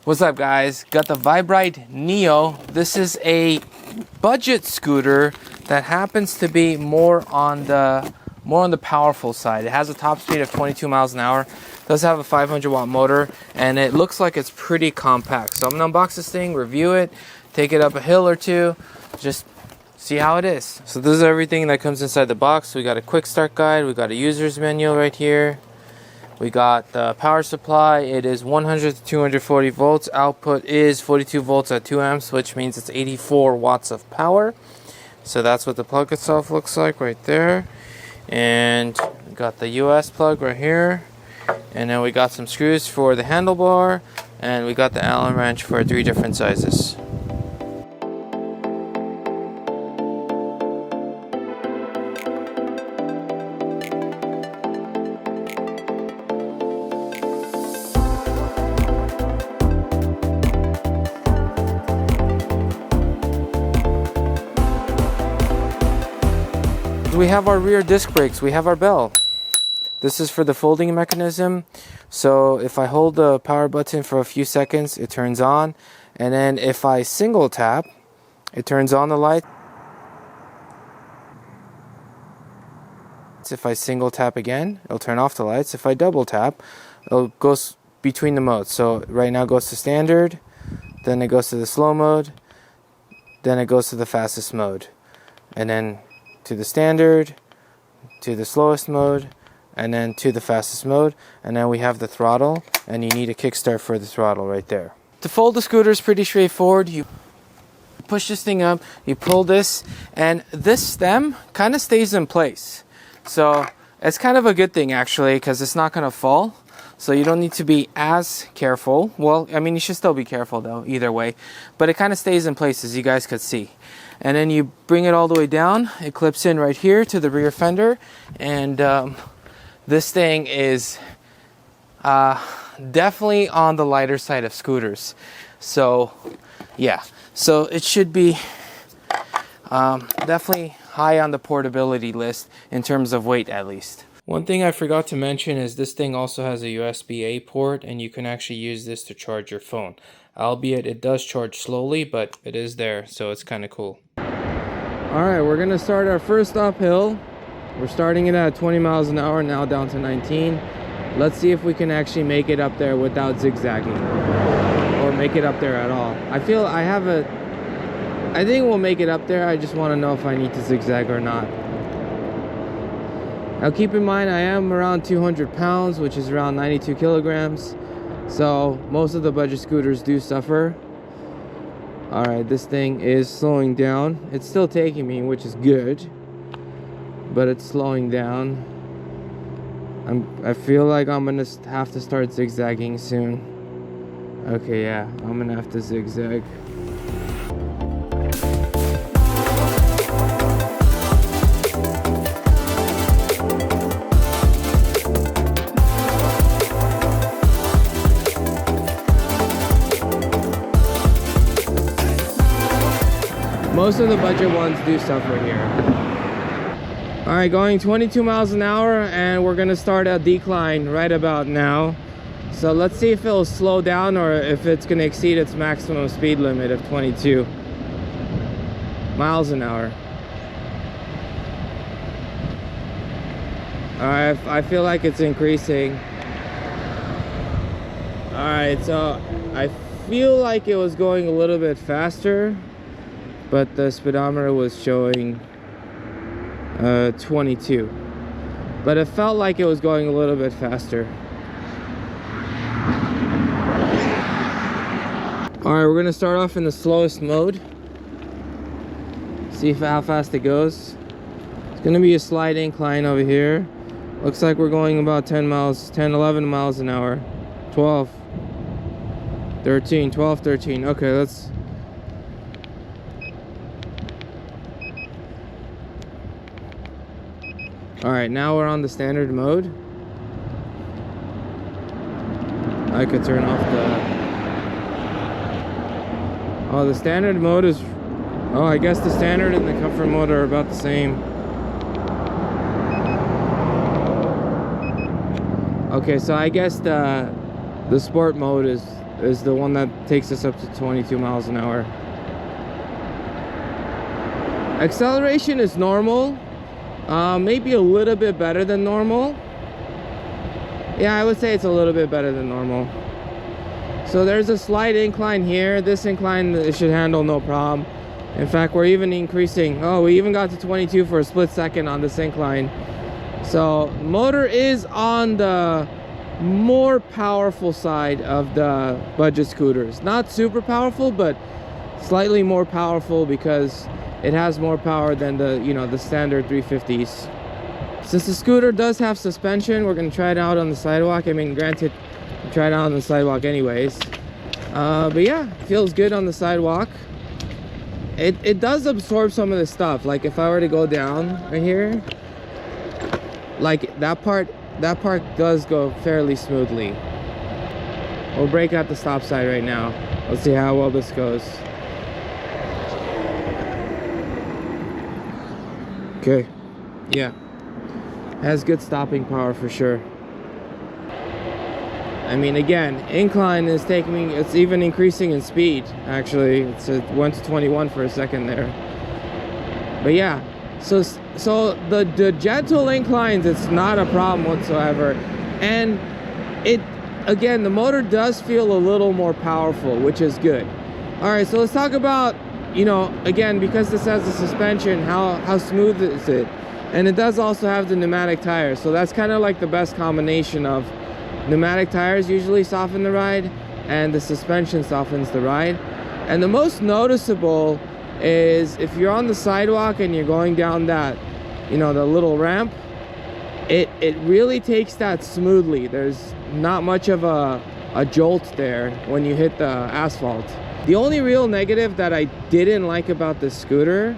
What's up, guys? Got the VibeRide Neo. This is a budget scooter that happens to be more on the powerful side. It has a top speed of 22 miles an hour. Does have a 500-watt motor, and it looks like it's pretty compact. So I'm gonna unbox this thing, review it, take it up a hill or two, just see how it is. So this is everything that comes inside the box. We got a quick start guide, we got a user's manual right here. We got the power supply. It is 100 to 240 volts. Output is 42 volts at 2 amps, which means it's 84 watts of power. So that's what the plug itself looks like right there. And we got the US plug right here. And then we got some screws for the handlebar. And we got the Allen wrench for 3 different sizes. We have our rear disc brakes, we have our bell. This is for the folding mechanism. So if I hold the power button for a few seconds, it turns on. And then if I single tap, it turns on the light. If I single tap again, it'll turn off the lights. If I double tap, it goes between the modes. So right now it goes to standard, then it goes to the slow mode, then it goes to the fastest mode. And then to the standard, to the slowest mode, and then to the fastest mode. And then we have the throttle, and you need a kickstart for the throttle right there. To fold the scooter is pretty straightforward. You push this thing up, you pull this, and this stem kind of stays in place. So it's kind of a good thing actually, because it's not going to fall. So you don't need to be as careful. Well, I mean, you should still be careful though, either way. But it kind of stays in place, as you guys could see. And then you bring it all the way down. It clips in right here to the rear fender. And this thing is definitely on the lighter side of scooters. So yeah, so it should be definitely high on the portability list in terms of weight at least. One thing I forgot to mention is this thing also has a USB-A port, and you can actually use this to charge your phone. Albeit it does charge slowly, but it is there, so it's kind of cool. Alright, we're gonna start our first uphill. We're starting it at 20 miles an hour, now down to 19. Let's see if we can actually make it up there without zigzagging, or make it up there at all. I think we'll make it up there. I just want to know if I need to zigzag or not. Now keep in mind, I am around 200 pounds, which is around 92 kilograms. So most of the budget scooters do suffer. Alright, this thing is slowing down. It's still taking me, which is good, but it's slowing down. I feel like I'm gonna have to start zigzagging soon. Okay, yeah, I'm gonna have to zigzag. Most of the budget ones do suffer here. Alright, going 22 miles an hour, and we're gonna start a decline right about now. So let's see if it'll slow down or if it's gonna exceed its maximum speed limit of 22 miles an hour. Alright, I feel like it's increasing. Alright, so I feel like it was going a little bit faster, but the speedometer was showing 22. But it felt like it was going a little bit faster. Alright, we're gonna start off in the slowest mode. See how fast it goes. It's gonna be a slight incline over here. Looks like we're going about 11 miles an hour. 12, 13, 12, 13. Okay, let's... Alright, now we're on the standard mode. I could turn off the... Oh, the standard mode is... Oh, I guess the standard and the comfort mode are about the same. Okay, so I guess the sport mode is is the one that takes us up to 22 miles an hour. Acceleration is normal, maybe a little bit better than normal. Yeah, I would say it's a little bit better than normal. So there's a slight incline here. This incline it should handle no problem. In fact, we're even increasing. Oh, we even got to 22 for a split second on this incline. So motor is on the more powerful side of the budget scooters. Not super powerful, but slightly more powerful because it has more power than the, you know, the standard 350s. Since the scooter does have suspension, we're gonna try it out on the sidewalk. I mean, granted, we tried it out on the sidewalk anyways. But yeah, feels good on the sidewalk. It does absorb some of the stuff. Like if I were to go down right here, like that part does go fairly smoothly. We'll brake at the stop sign right now. Let's see how well this goes. Okay, yeah, has good stopping power for sure. I mean, again, incline is taking, it's even increasing in speed. Actually, it went to 21 for a second there. But yeah, so the gentle inclines, it's not a problem whatsoever. And again, the motor does feel a little more powerful, which is good. All right, so let's talk about, you know, again, because this has the suspension, how smooth is it? And it does also have the pneumatic tires, so that's kind of like the best combination of pneumatic tires usually soften the ride and the suspension softens the ride. And the most noticeable is if you're on the sidewalk and you're going down that, you know, the little ramp, it really takes that smoothly. There's not much of a jolt there when you hit the asphalt. The only real negative that I didn't like about this scooter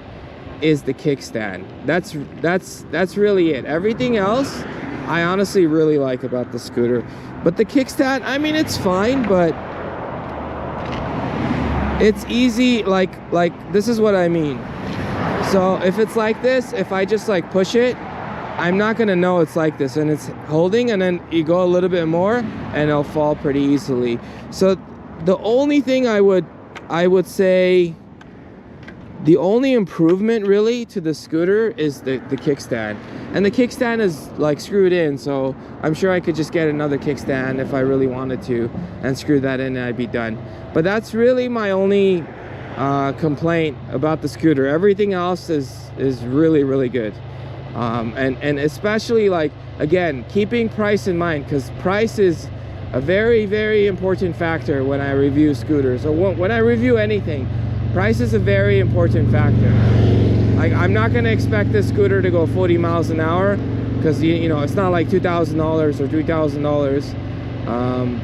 is the kickstand. That's really it. Everything else I honestly really like about the scooter. But the kickstand, I mean, it's fine, but it's easy, like this is what I mean. So if it's like this, if I just like push it, I'm not gonna know it's like this, and it's holding, and then you go a little bit more and it'll fall pretty easily. So the only thing I would say, the only improvement really to the scooter is the kickstand. And the kickstand is like screwed in, so I'm sure I could just get another kickstand if I really wanted to and screw that in and I'd be done. But that's really my only complaint about the scooter. Everything else is really, really good. And especially, like, again, keeping price in mind, because price is a very, very important factor when I review scooters, or when I review anything. Price is a very important factor. Like, I'm not gonna expect this scooter to go 40 miles an hour, because you know, it's not like $2,000 or $3,000.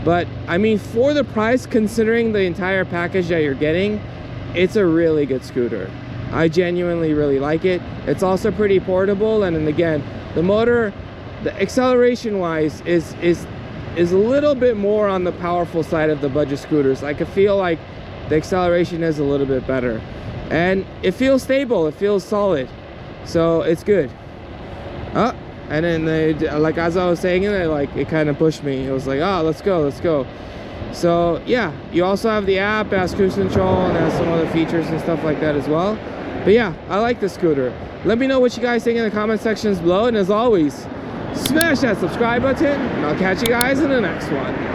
But I mean, for the price, considering the entire package that you're getting, it's a really good scooter. I genuinely really like it. It's also pretty portable, and then again, the motor, the acceleration wise is a little bit more on the powerful side of the budget scooters. I could feel like the acceleration is a little bit better, and it feels stable, it feels solid, so it's good. And then they, like, as I was saying it, like, it kind of pushed me. It was like, oh, let's go. So yeah, you also have the app, it has cruise control, and it has some other features and stuff like that as well. But yeah, I like the scooter. Let me know what you guys think in the comment sections below, and as always, smash that subscribe button, and I'll catch you guys in the next one.